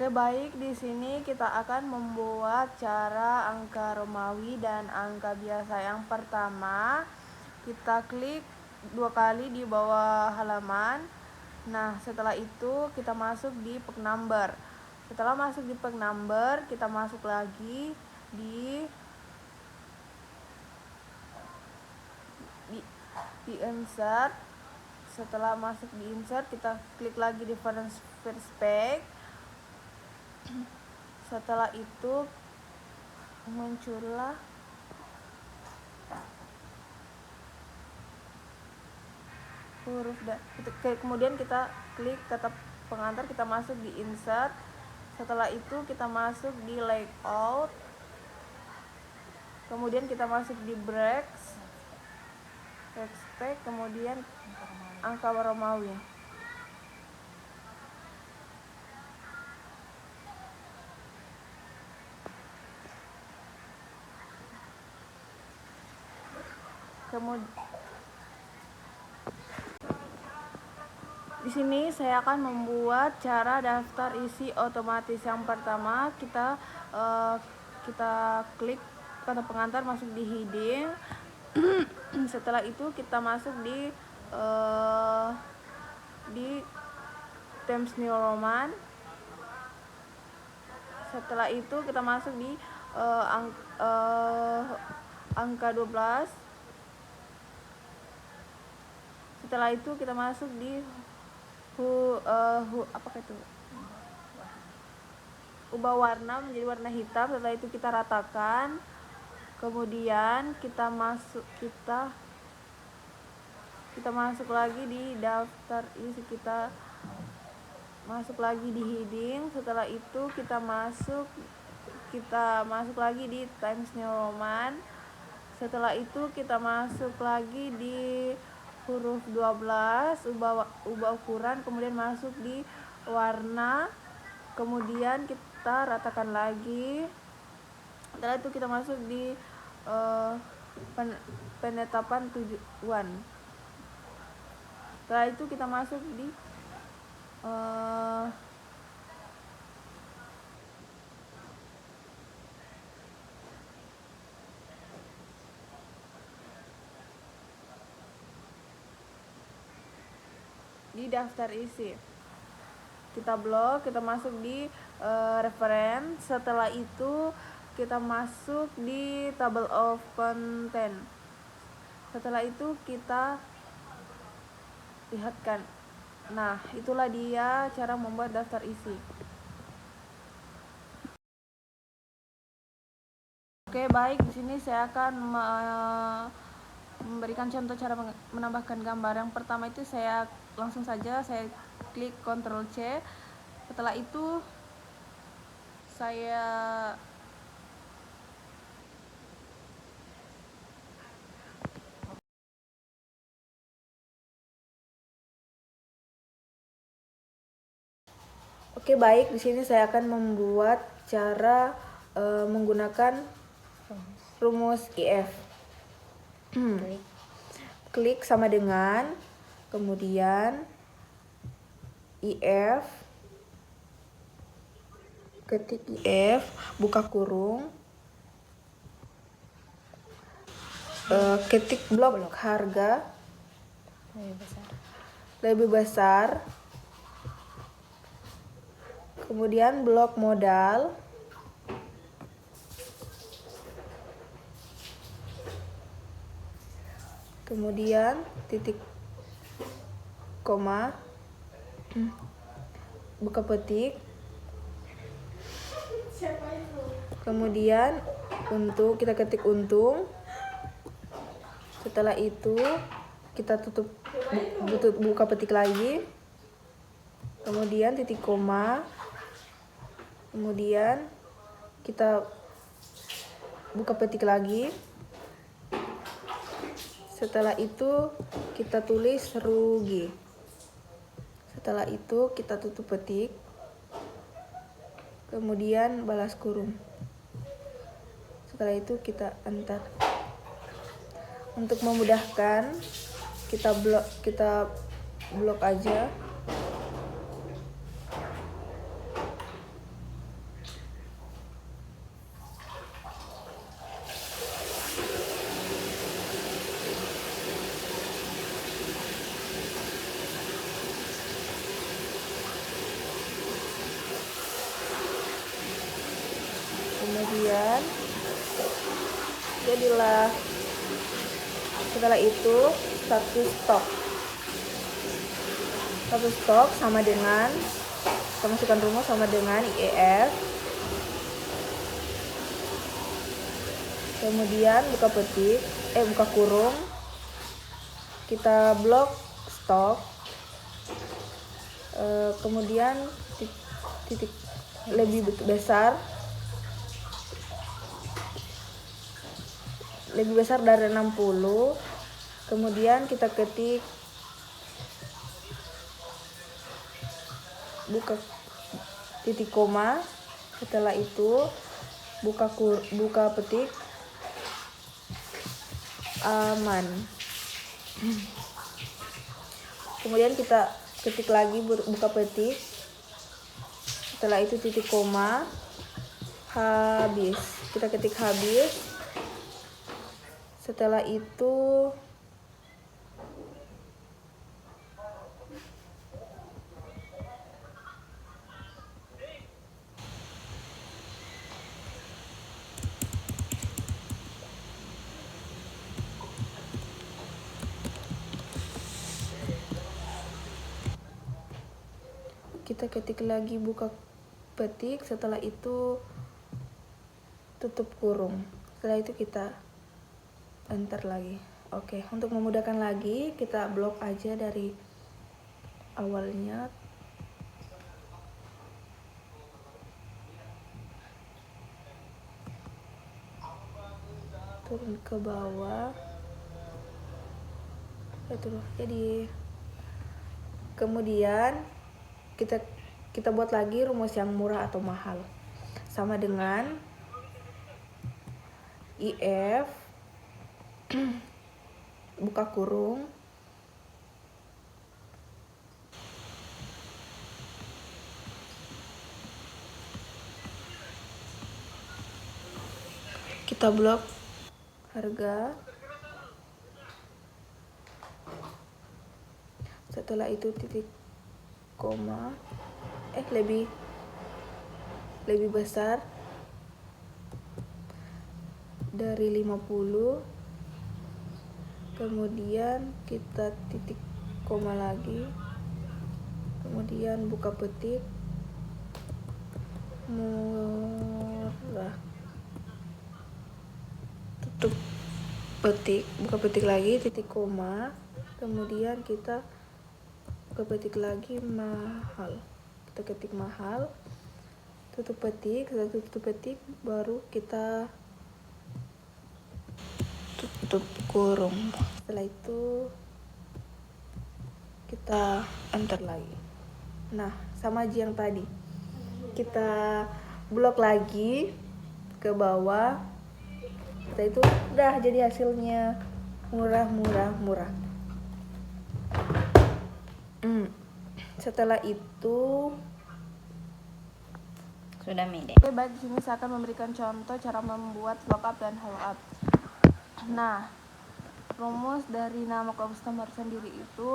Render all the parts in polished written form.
Oke, baik, di sini kita akan membuat cara angka Romawi dan angka biasa. Yang pertama, kita klik 2 kali di bawah halaman. Nah, setelah itu kita masuk di pack number. Setelah masuk di pack number, kita masuk lagi di insert. Setelah masuk di insert, kita klik lagi di first page. Setelah itu muncullah huruf kemudian kita klik kata pengantar, kita masuk di insert. Setelah itu kita masuk di layout, kemudian kita masuk di breaks, kemudian angka Romawi. Kemudian di sini saya akan membuat cara daftar isi otomatis. Yang pertama, kita klik kata pengantar, masuk di heading. Setelah itu kita masuk di Times New Roman. Setelah itu kita masuk di angka 12. Setelah itu kita masuk di ubah warna menjadi warna hitam. Setelah itu kita ratakan. Kemudian kita masuk lagi di daftar isi, kita masuk lagi di heading. Setelah itu kita masuk lagi di Times New Roman. Setelah itu kita masuk lagi di huruf 12, ubah ukuran, kemudian masuk di warna, kemudian kita ratakan lagi. Setelah itu kita masuk di penetapan tujuan. Setelah itu kita masuk di daftar isi. Kita blok, kita masuk di reference. Setelah itu kita masuk di table of content. Setelah itu kita lihatkan. Nah, itulah dia cara membuat daftar isi. Oke, baik, di sini saya akan memberikan contoh cara menambahkan gambar. Yang pertama itu saya langsung saja saya klik Ctrl C. Setelah itu saya Oke, baik, di sini saya akan membuat cara menggunakan rumus IF. Klik sama dengan, kemudian IF, ketik IF, buka kurung, ketik blok harga lebih besar, kemudian blok modal, kemudian titik koma, buka petik, kemudian untuk kita ketik untung. Setelah itu kita tutup, buka petik lagi, kemudian titik koma, kemudian kita buka petik lagi. Setelah itu kita tulis rugi. Setelah itu kita tutup petik, kemudian balas kurung. Setelah itu kita enter. Untuk memudahkan, kita blok aja. jadilah. Setelah itu status stok sama dengan, kita masukkan rumus sama dengan IEF, kemudian buka kurung, kita blok stok, kemudian titik lebih besar dari 60, kemudian kita ketik buka titik koma, setelah itu buka petik aman, kemudian kita ketik lagi buka petik, setelah itu titik koma, habis, kita ketik habis, setelah itu kita ketik lagi buka petik, setelah itu tutup kurung, setelah itu kita enter lagi. Oke, untuk memudahkan lagi kita blok aja dari awalnya, turun ke bawah itu. Jadi kemudian kita buat lagi rumus yang murah atau mahal, sama dengan IF buka kurung, kita blok harga, setelah itu titik koma, lebih besar dari 50, kemudian kita titik koma lagi, kemudian buka petik murah, tutup petik, buka petik lagi, titik koma, kemudian kita buka petik lagi mahal, kita ketik mahal, tutup petik, setelah tutup petik baru kita tutup kurung, setelah itu kita enter lagi. Nah, sama aja yang tadi, kita blok lagi ke bawah, setelah itu udah jadi hasilnya murah. Setelah itu sudah Mide. Oke, baik, di sini saya akan memberikan contoh cara membuat lookup dan lookup. Nah, rumus dari nama customer sendiri itu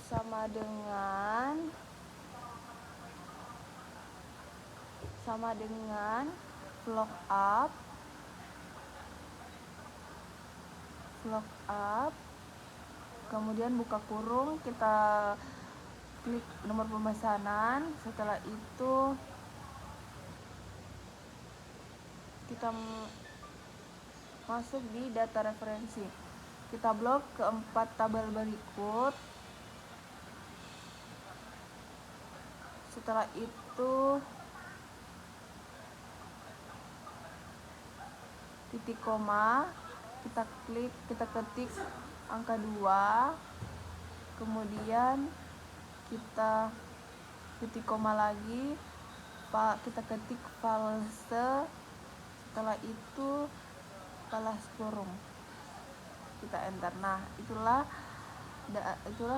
sama lookup, kemudian buka kurung, kita klik nomor pemesanan, setelah itu kita masuk di data referensi, kita blok keempat tabel berikut, setelah itu titik koma, kita ketik angka 2, kemudian kita titik koma lagi, kita ketik false, setelah itu balas kurung, kita enter. Nah, itulah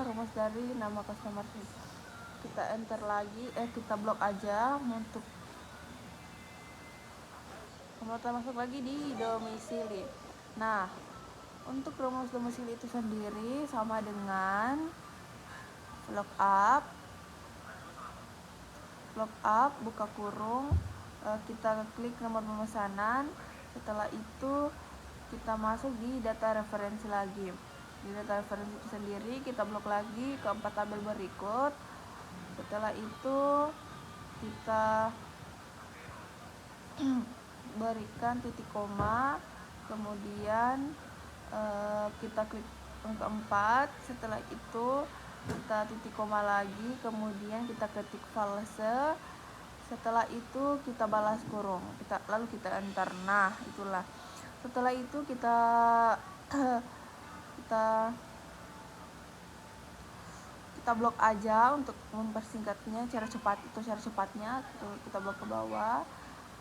rumus dari nama customer. Kita enter lagi, kita blok aja untuk kita masuk lagi di domisili. Nah, untuk rumus domisili itu sendiri sama dengan lookup, buka kurung, kita klik nomor pemesanan. Setelah itu kita masuk di data referensi lagi. Di data referensi itu sendiri kita blok lagi ke 4 tabel berikut. Setelah itu kita berikan titik koma, kemudian kita klik yang keempat. Setelah itu kita titik koma lagi, kemudian kita ketik false. Setelah itu kita balas kurung, lalu kita enter. Nah, itulah. Setelah itu kita blok aja untuk mempersingkatnya. Cara cepatnya itu kita blok ke bawah.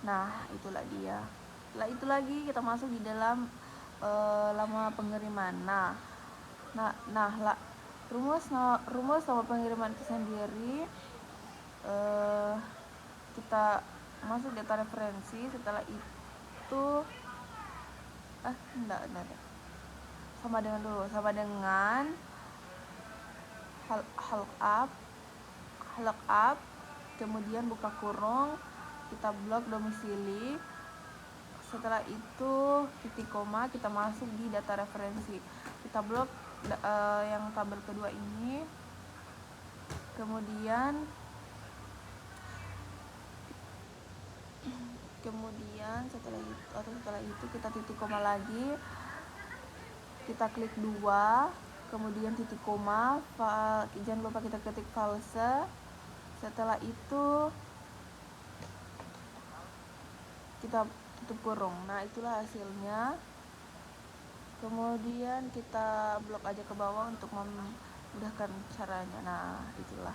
Nah, itulah dia. Setelah itu lagi kita masuk di dalam lama pengiriman. Rumus lama pengiriman itu sendiri, kita masuk data referensi. Setelah itu sama dengan look up, kemudian buka kurung, kita blok domisili. Setelah itu titik koma, kita masuk di data referensi, kita blok yang tabel kedua ini. Kemudian setelah itu kita titik koma lagi, kita klik 2, kemudian titik koma, jangan lupa kita ketik false. Setelah itu kita tutup kurung. Nah, itulah hasilnya. Kemudian kita blok aja ke bawah untuk memudahkan caranya. Nah, itulah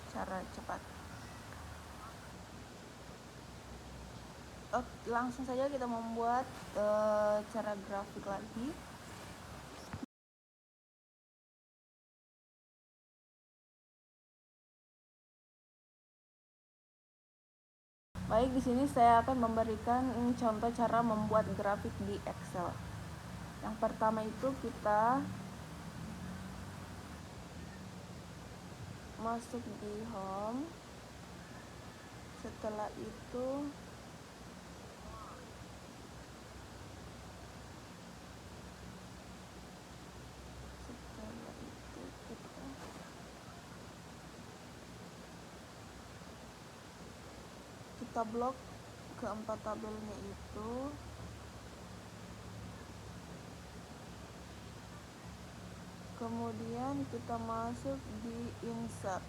cara cepat. Langsung saja kita membuat cara grafik lagi. Baik, di sini saya akan memberikan contoh cara membuat grafik di Excel. Yang pertama itu kita masuk di home. Setelah itu kita blok keempat tabelnya itu. Kemudian kita masuk di insert.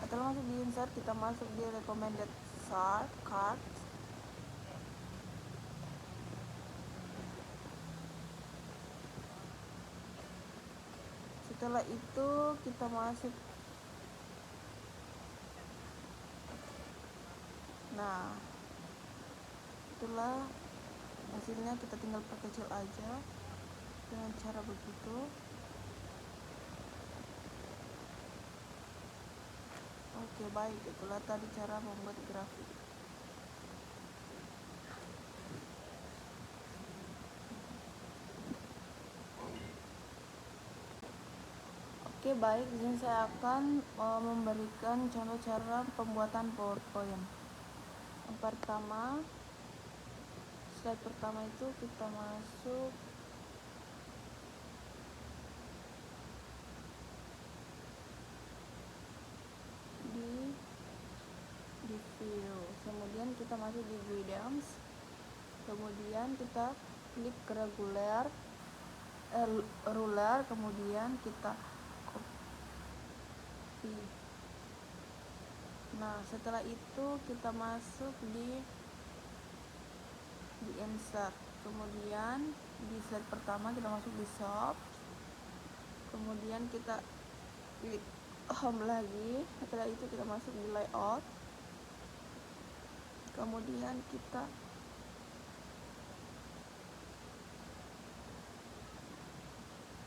Setelah masuk di insert, kita masuk di recommended cards. Setelah itu kita masuk. Nah, itulah hasilnya. Kita tinggal perkecil aja dengan cara begitu. Oke, baik, itulah tadi cara membuat grafik. Oke, baik, di sini saya akan memberikan contoh cara pembuatan PowerPoint. Yang pertama, slide pertama itu kita masuk di view, kemudian kita masuk di guidance, kemudian kita klik ke ruler, kemudian kita copy. Nah, setelah itu kita masuk di insert, kemudian di slide pertama kita masuk di shop, kemudian kita klik home lagi. Setelah itu kita masuk di layout, kemudian kita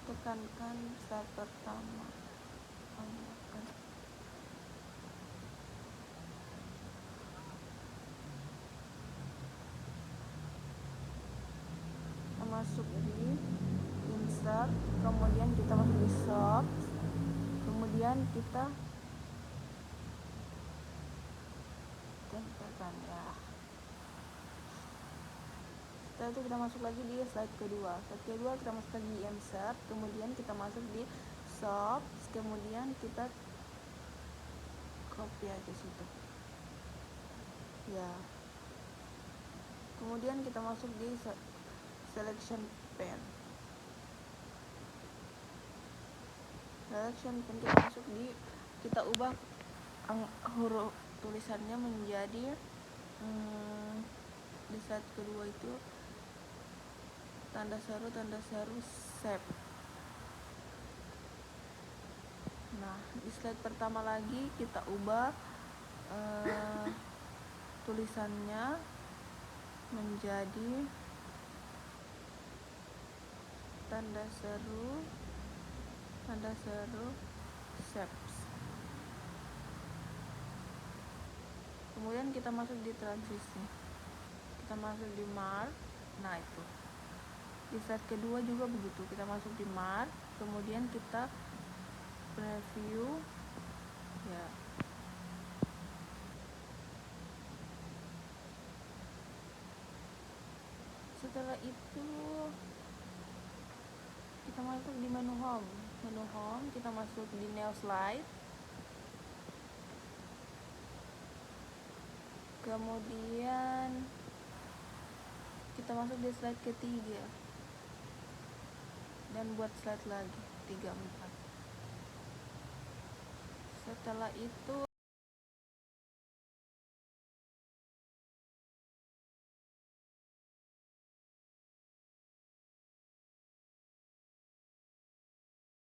tekankan slide pertama, masuk di insert, kemudian kita masuk di shop, kemudian kita tempelkan kan ya. Setelah itu kita masuk lagi di slide kedua. Slide kedua kita masuk lagi di insert, kemudian kita masuk di shop, kemudian kita copy aja situ ya. Kemudian kita masuk di selection pen. Kita masuk di, kita ubah huruf tulisannya menjadi di slide kedua itu tanda seru save. Nah, di slide pertama lagi kita ubah tulisannya menjadi tanda seru save. Kemudian kita masuk di transisi, kita masuk di mark. Nah, itu di slide kedua juga begitu, kita masuk di mark, kemudian kita preview ya. Setelah itu kita masuk di menu home, kita masuk di new slide, kemudian kita masuk di slide ketiga dan buat slide lagi 3, 4. Setelah itu